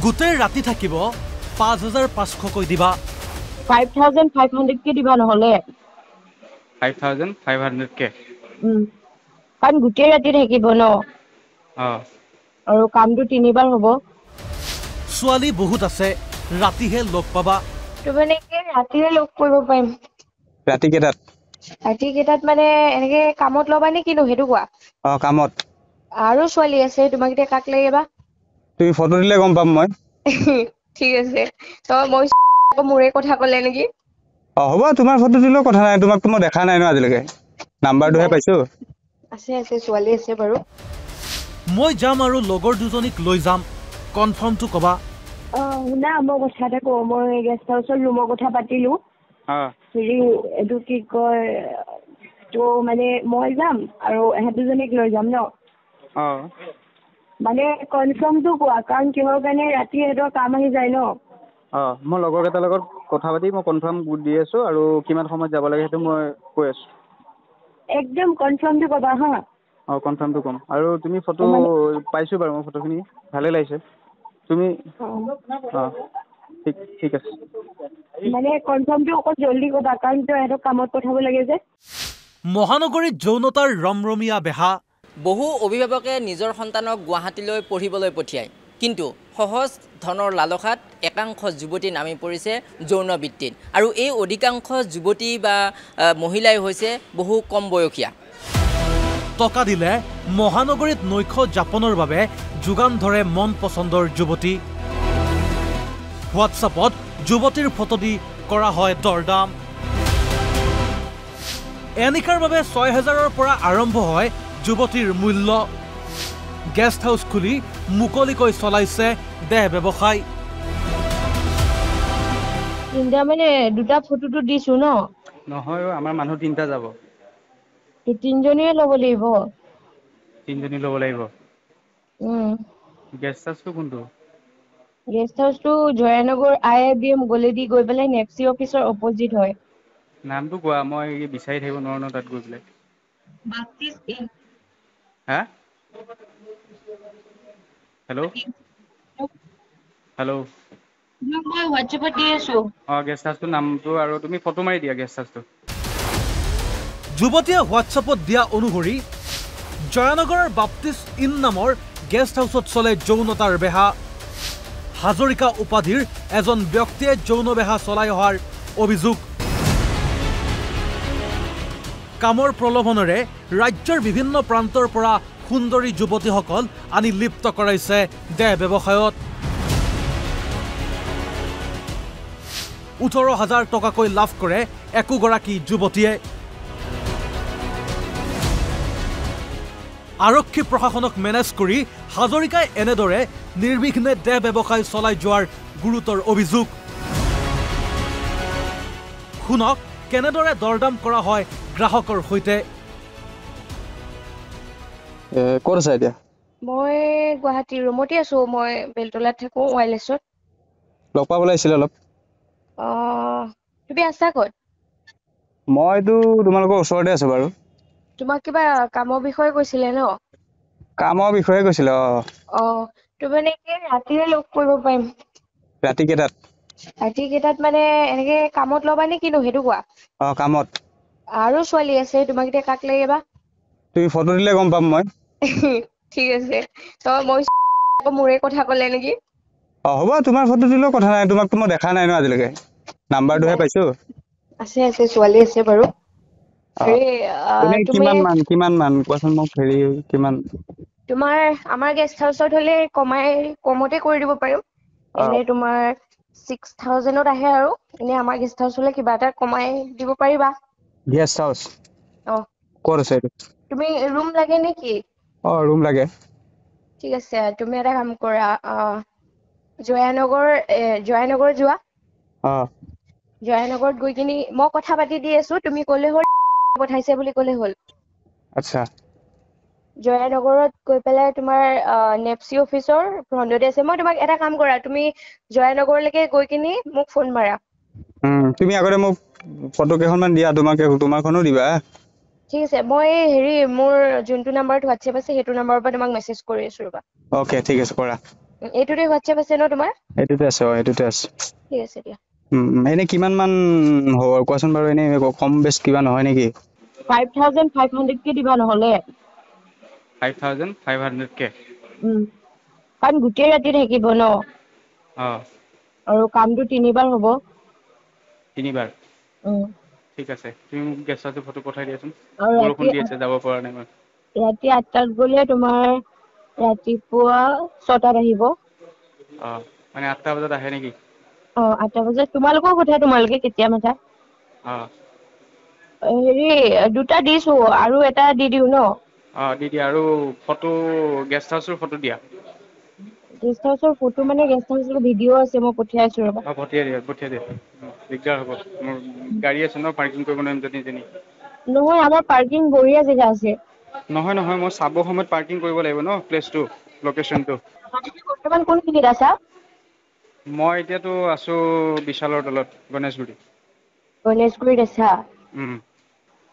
গোটেই ৰাতি থাকিব ৫৫০০ দিবা 5,500 কে দিবা নহলে 5,500 কে কাৰণ গোটেই ৰাতি থাকিব ন আৰু কামটো 3বাৰ হ'ব ছোৱালী বহুত আছে ৰাতিহে লগ পাবা তো মানে কি ৰাতিহে লগ কৰিব পাৰিম ৰাতি কেইটাত মানে এনেকে কামত লবা নে কিনো সেইটো কোৱা কামত আৰু ছোৱালী আছে তোমাক এতিয়া কাক লাগিব তুমি ফটো দিলে গম পাম মই ঠিক আছে তো মই মোৰে কথা ক'লে নেকি হ'ব তোমাৰ ফটো দিলেও কথা নাই তোমাকতো মই দেখা নাই ন আজিলৈকে নাম্বাৰটোহে পাইছো আছে ছোৱালী আছে বাৰু মই যাম আৰু লগৰ দুজনীক লৈ যাম কনফাৰ্মটো কবা শুনা মই কথা এটা কওঁ মই গেষ্ট হাউচৰ ৰুমৰ কথা পাতিলো হেৰি এইটো কি কয় তো মানে মই যাম আৰু এহেঁত দুজনীক লৈ যাম ন মানে কনফাৰ্মটো কোৱা কাৰণ কিহৰ কাৰণে ৰাতি সিহঁতৰ কাম আহি যায় ন মই লগৰ কেইটাৰ লগত কথা পাতি মই কনফাৰ্ম দি আছো আৰু কিমান সময়ত যাব লাগে সেইটো মই কৈ আছো একদম কনফাৰ্মটো কবা হা কনফাৰ্মটো ক'ম আৰু তুমি ফটো পাইছো বাৰু মই ফটোখিনি ভালে লাগিছে তুমি ঠিক আছে মানে কনফাৰ্মটো অকল জলদি কবা কাৰণ সিহঁতক কামত পঠাব লাগে যে মহানগৰীত যৌনতাৰ ৰমৰমীয়া বেহা বহু অভিভাৱকে নিজৰ সন্তানক গুৱাহাটীলৈ পঢ়িবলৈ পঠিয়ায় কিন্তু সহজ ধনৰ লালসাত একাংশ যুৱতী নামি পৰিছে যৌনবৃত্তিত আৰু এই অধিকাংশ যুৱতী বা মহিলাই হৈছে বহু কম বয়সীয়া টকা দিলে মহানগৰীত নৈশ যাপনৰ বাবে যোগান ধৰে মন পচন্দৰ যুৱতী হোৱাটছআপত যুৱতীৰ ফটো দি কৰা হয় দৰদাম এনিকাৰ বাবে ৬,০০০ৰ পৰা আৰম্ভ হয় যুৱতীৰ মূল্য গেষ্ট হাউচ খুলি মুকলিকৈ চলাইছে দেহ ব্যৱসায় তিনটা মানে দুটা ফটোটো দিছো ন নহয় আমাৰ মানুহ 3টা যাব তো 3জনীয়ে ল'ব লাগিব 3জনী ল'ব লাগিব গেষ্ট হাউচটো কোনটো গেষ্ট হাউচটো জয়ানগৰ IIBM গলেদি গৈ পেলাই নেক্সি অফিচৰ অপজিট হয় নামটো কোৱা মই বিচাৰি থাকিব নোৱাৰো ন তাত গৈ পেলাই 32 হা হেল্ল' মই হোৱাটছএপত দি আছো গেষ্ট হাউচটোৰ নামটো আৰু তুমি ফটো মাৰি দিয়া গেষ্ট হাউচটো যুৱতীয়ে হোৱাটছআপত দিয়া অনুসৰি জয়ানগৰৰ বাপ্তিছ ইন নামৰ গেষ্ট হাউচত চলে যৌনতাৰ বেহা হাজৰিকা উপাধিৰ এজন ব্যক্তিয়ে যৌন বেহা চলাই অহাৰ অভিযোগ কামৰ প্ৰলোভনেৰে ৰাজ্যৰ বিভিন্ন প্ৰান্তৰ পৰা সুন্দৰী যুৱতীসকল আনি লিপ্ত কৰাইছে দেহ ব্যৱসায়ত ১৮,০০০ টকাকৈ লাভ কৰে একোগৰাকী যুৱতীয়ে আৰক্ষী প্ৰশাসনক মেনেজ কৰি হাজৰিকাই এনেদৰে নিৰ্বিঘ্নে দেহ ব্যৱসায় চলাই যোৱাৰ গুৰুতৰ অভিযোগ শুনক কেনেদৰে দৰদাম কৰা হয় গ্ৰাহকৰ সৈতে ক'ত আছা এতিয়া মই গুৱাহাটী ৰুমতে আছো মই বেলতলাত থাকো ৱাইলেছত লগ পাব লাগিছিলে অলপ তুমি আছা ক'ত মইতো তোমালোকৰ ওচৰতে আছো বাৰু তোমাক কিবা কামৰ বিষয়ে কৈছিলে ন কামৰ বিষয়ে কৈছিলে তো মানে কি ৰাতিহে লগ কৰিব পাৰিম ৰাতি কেইটাত মানে এনেকে কামত লবা নে কিনো সেইটো কোৱা কামত আৰু ছোৱালী আছে তোমাক এতিয়া কাক লাগিব তুমি ফটো দিলে গম পাম মই ঠিক আছে তো মই মোৰে কথা ক'লে নেকি হ'ব তোমাৰ ফটো দিলেও কথা নাই তোমাকতো মই দেখা নাই ন আজিলৈকে নাম্বাৰটোহে পাইছো আছে ছোৱালী আছে বাৰু কিমান মান কোৱাচোন মোক কিমান তোমাৰ আমাৰ গেষ্ট হাউচত হলে কমতে কৰি দিব পাৰিম এনে তোমাৰ 6,000ত আহে আৰু এনে আমাৰ গেষ্ট হাউচ হলে কিবা এটা কমাই দিব পাৰিবা গেষ্ট হাউচ ক'ত আছে এইটো তুমি ৰুম লাগে নেকি ৰুম লাগে ঠিক আছে তুমি এটা কাম কৰা জয়ানগৰ যোৱা জয়ানগৰত গৈ কিনি মই কথা পাতি দি আছো তুমি ক'লে হ'ল পঠাইছে বুলি ক'লে হ'ল আচ্ছা জয়ানগৰত গৈ পেলাই তোমাৰ নেপচি অফিচৰ ফ্ৰণ্টতে আছে মই তোমাক এটা কাম কৰা তুমি জয়ানগৰলৈকে গৈ কিনি মোক ফোন মাৰা তুমি আগতে মোক ফটো কেইখনমান দিয়া তোমাৰখনো দিবা ঠিক আছে মই মোৰ যোনটো নাম্বাৰত হোৱাটছএপ আছে সেইটো নাম্বাৰৰ পৰা তোমাক মেছেজ কৰি আছো ৰবা অ'কে ঠিক আছে কৰা এইটোতে হোৱাটছএপ আছে ন তোমাৰ? এইটোতে আছে, এইটোতে আছে। ঠিক আছে দিয়া। এনে কিমান মান হ'ব কোৱাচোন বাৰু, এনে কম বেছ কিবা নহয় নেকি? 5,500 কে দিবা নহ'লে। 5,500 কে? কাৰণ গোটেই ৰাতি থাকিব ন। আৰু কামটো 3বাৰ হ'ব। 3বাৰ? ঠিক আছে, তুমি মোক গেষ্ট হাউচৰ ফটো পঠাই দিয়াচোন। আৰু বৰষুণ দি আছে, যাব পৰা নাই মই। ৰাতি 8টাত গ'লে তোমাৰ ৰাতিপুৱা 6টাত আহিব। মানে 8টা বজাত আহে নেকি? 8টা বজাত। তোমালোকৰ কথা, তোমালোকে কেতিয়া মাতা। হেৰি 2টা দিছো, আৰু এটা দি দিওঁ ন? দি দিয়া, আৰু ফটো গেষ্ট হাউচৰ ফটো দিয়া। গেষ্ট হাউচৰ ফটো মানে গেষ্ট হাউচৰ ভিডিঅ' আছে, মই পঠিয়াই আছো ৰবা। পঠিয়াই দিয়া, দিগদাৰ হ'ব। মোৰ গাড়ী আছে ন, পাৰ্কিং কৰিব নোৱাৰিম যেনি। নহয়, আমাৰ পাৰ্কিং বঢ়িয়া জেগা আছে। নহয়, মই চাব সময়ত পাৰ্কিং কৰিব লাগিব ন, প্লেচটো, লোকেশ্যনটো। বৰ্তমান কোনখিনিত আছা? মই এতিয়াতো আছো বিশালৰ তলত, গণেশগুৰি। গণেশগুৰিত আছা?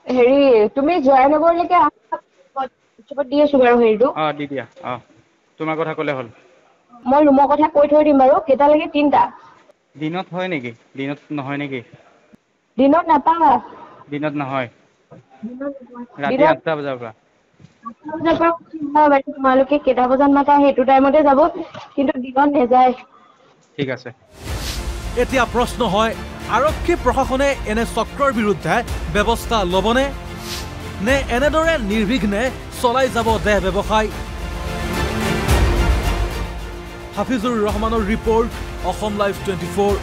হেৰি তুমি জয়ানগৰলৈকে আহা, হোৱাটছএপত দি আছো বাৰু হেৰিটো। দি দিয়া, তোমাৰ কথা ক'লে হ'ল। মই ৰুমৰ কথা কৈ থৈ দিম বাৰু। কেইটালৈকে? 3টা? দিনত হয় নেকি? দিনত নহয় নেকি? দিনত নাপাবা। দিনত নহয়? ৰাতি দিনত 8টা বজাৰ পৰা? 8টা বজাৰ পৰা তোমালোকে কেইটা বজাত মাতা সেইটো টাইমতে যাব, কিন্তু দিনত নেযায়। ঠিক আছে। এতিয়া প্ৰশ্ন হয়, আৰক্ষী প্ৰশাসনে এনে চক্ৰৰ বিৰুদ্ধে ব্যৱস্থা ল'বনে, নে এনেদৰে নিৰ্বিঘ্নে চলাই যাব দেহ ব্যৱসায়? হাফিজুৰ ৰহমানৰ ৰিপৰ্ট, অসম লাইভ 24।